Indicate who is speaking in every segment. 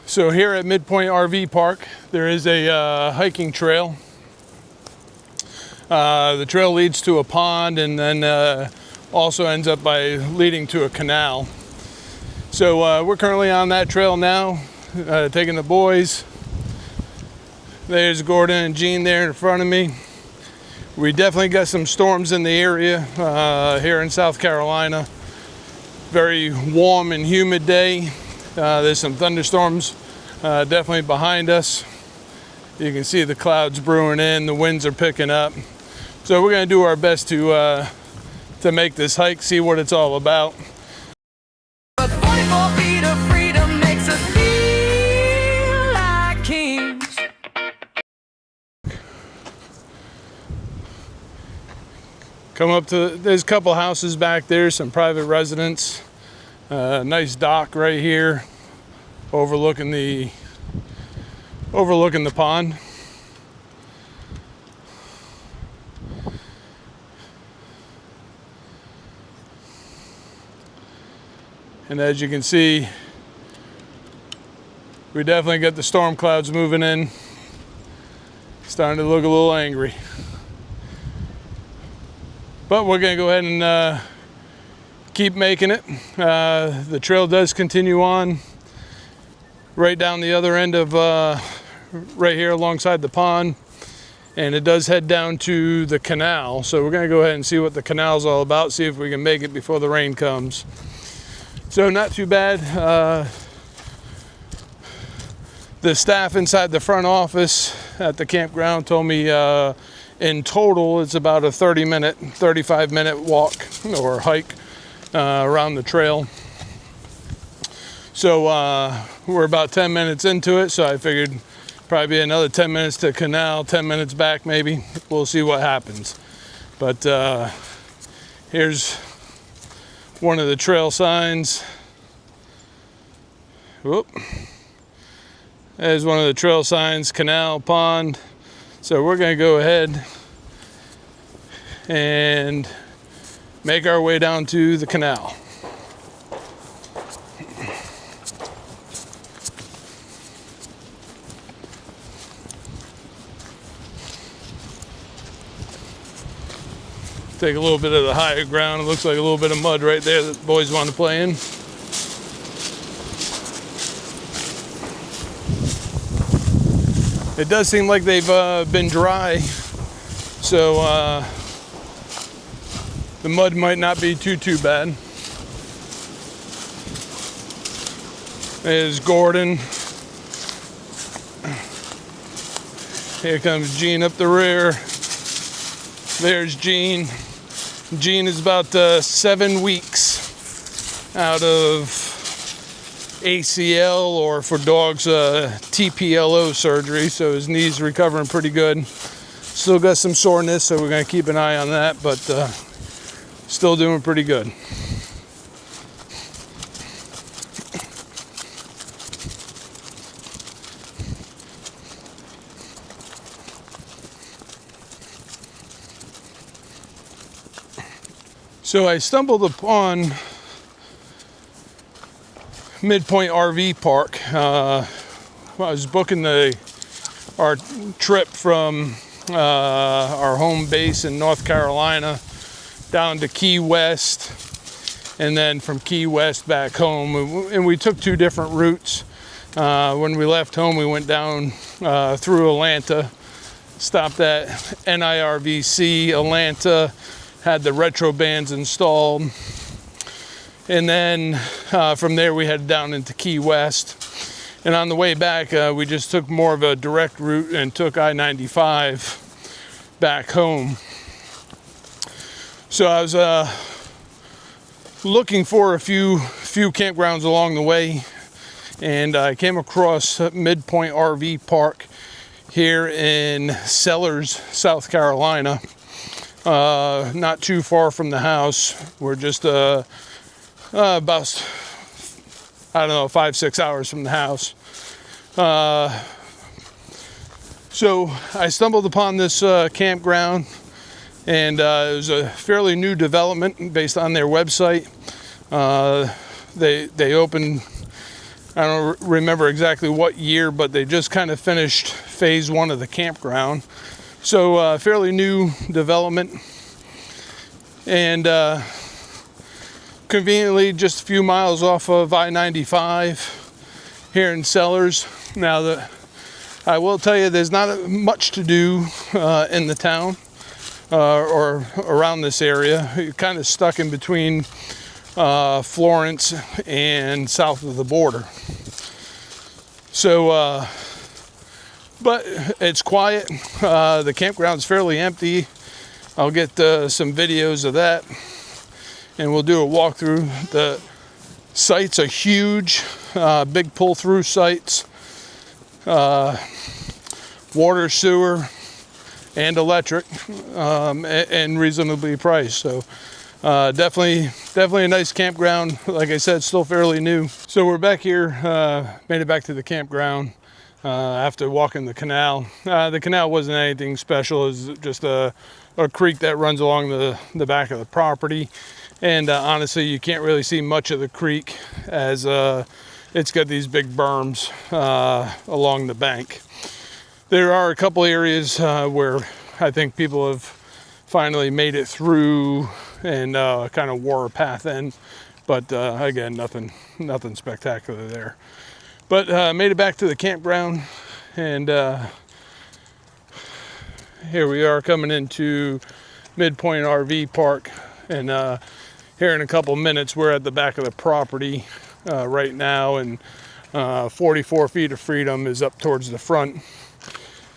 Speaker 1: So here at Midpoint RV Park, there is a hiking trail. The trail leads to a pond and then also ends up by leading to a canal. So we're currently on that trail now, taking the boys. There's Gordon and Gene there in front of me. We definitely got some storms in the area here in South Carolina. Very warm and humid day. There's some thunderstorms definitely behind us. You can see the clouds brewing in, the winds are picking up. So we're going to do our best to make this hike, see what it's all about.
Speaker 2: But 44 feet of freedom makes us feel like kings.
Speaker 1: Come up to, there's a couple houses back there, some private residence. Nice dock right here, overlooking the pond. And as you can see, we definitely got the storm clouds moving in. Starting to look a little angry. But we're gonna go ahead and keep making it. The trail does continue on right down the other end of right here alongside the pond, and it does head down to the canal. So we're gonna go ahead and see what the canal's all about, see if we can make it before the rain comes. So not too bad. The staff inside the front office at the campground told me in total it's about a 35-minute walk or hike around the trail. So we're about 10 minutes into it, so I figured probably be another 10 minutes to canal, 10 minutes back maybe. We'll see what happens. But here's one of the trail signs. Whoop. There's one of the trail signs, canal, pond. So we're gonna go ahead and make our way down to the canal. Take a little bit of the higher ground. It looks like a little bit of mud right there that the boys want to play in. It does seem like they've been dry, so the mud might not be too bad. There's Gordon. Here comes Gene up the rear. There's Gene. Gene is about 7 weeks out of ACL, or for dogs, TPLO surgery, so his knee's recovering pretty good. Still got some soreness, so we're going to keep an eye on that, but still doing pretty good. So I stumbled upon Midpoint RV Park. I was booking our trip from our home base in North Carolina down to Key West, and then from Key West back home. And we took two different routes. When we left home, we went down through Atlanta, stopped at NIRVC Atlanta, had the retro bands installed, and then from there we headed down into Key West. And on the way back, we just took more of a direct route and took I-95 back home. So I was looking for a few campgrounds along the way, and I came across Midpoint RV Park here in Sellers, South Carolina. Not too far from the house. We're just about, I don't know, 5-6 hours from the house. So I stumbled upon this campground, and it was a fairly new development based on their website. They opened I don't remember exactly what year, but they just kind of finished phase 1 of the campground. So fairly new development, and conveniently just a few miles off of I-95 here in Sellers. Now, I will tell you, there's not much to do in the town or around this area. You're kind of stuck in between Florence and south of the border. So, but it's quiet. The campground's fairly empty. I'll get some videos of that, and we'll do a walkthrough. The sites are huge, big pull-through sites, water, sewer, and electric, and reasonably priced. So definitely a nice campground. Like I said, still fairly new. So we're back here, made it back to the campground after walking the canal. The canal wasn't anything special. It was just a creek that runs along the back of the property. And honestly, you can't really see much of the creek, as it's got these big berms along the bank. There are a couple areas where I think people have finally made it through and kind of wore a path in, but again, nothing spectacular there. But made it back to the campground, and here we are coming into Midpoint RV Park, and here in a couple minutes we're at the back of the property right now, and 44 feet of freedom is up towards the front.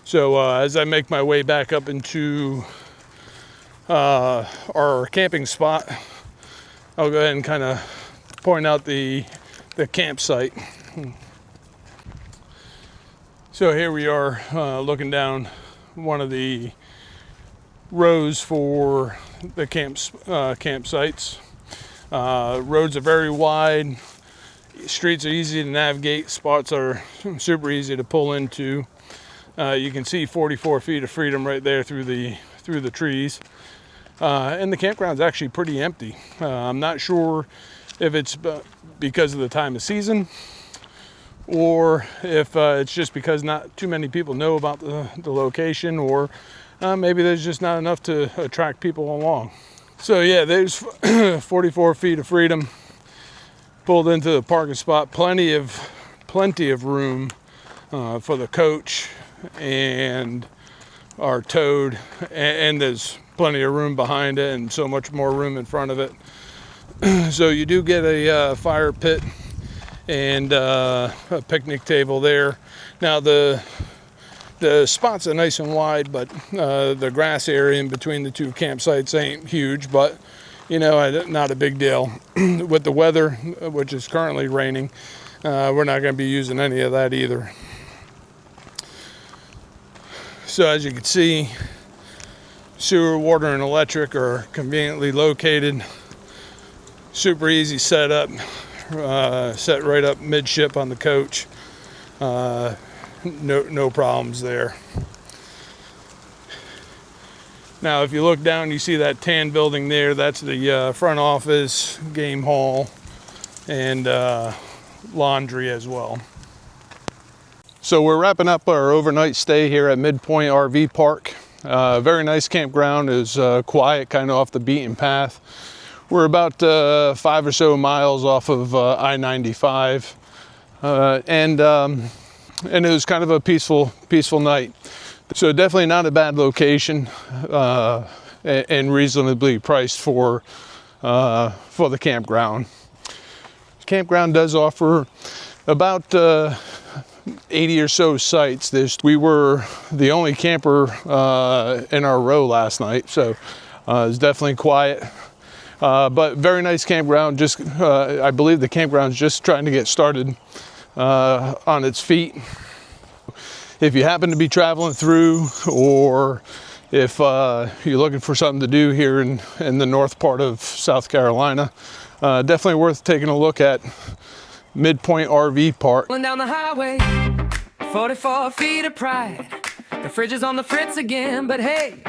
Speaker 1: So as I make my way back up into our camping spot, I'll go ahead and kind of point out the campsite. So here we are looking down one of the rows for the campsites. Roads are very wide, streets are easy to navigate, spots are super easy to pull into. You can see 44 feet of freedom right there through the trees. And the campground's actually pretty empty. I'm not sure if it's because of the time of season, or if it's just because not too many people know about the location, or maybe there's just not enough to attract people along. So yeah, there's 44 feet of freedom pulled into the parking spot. Plenty of room for the coach and our toad, and there's plenty of room behind it, and so much more room in front of it. So you do get a fire pit and a picnic table there. Now the spots are nice and wide, but the grass area in between the two campsites ain't huge, but you know, not a big deal. With the weather, which is currently raining, we're not going to be using any of that either. So as you can see, sewer, water, and electric are conveniently located. Super easy setup. Set right up midship on the coach. No problems there. Now if you look down, you see that tan building there. That's the front office, game hall, and laundry as well. So we're wrapping up our overnight stay here at Midpoint RV Park. Very nice campground. It was quiet, kind of off the beaten path. We're about 5 or so miles off of I-95, and it was kind of a peaceful night. So definitely not a bad location, and reasonably priced for the campground. The campground does offer about 80 or so sites. We were the only camper in our row last night, so it was definitely quiet. But very nice campground. Just I believe the campground's just trying to get started on its feet. If you happen to be traveling through, or if you're looking for something to do here in the north part of South Carolina, definitely worth taking a look at Midpoint RV Park.
Speaker 2: Down the highway, 44 feet of pride. The fridge is on the fritz again, but hey,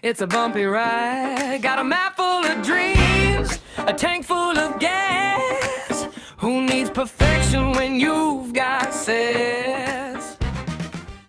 Speaker 2: it's a bumpy ride. Got a map full of dreams, a tank full of gas. Who needs perfection when you've got sex?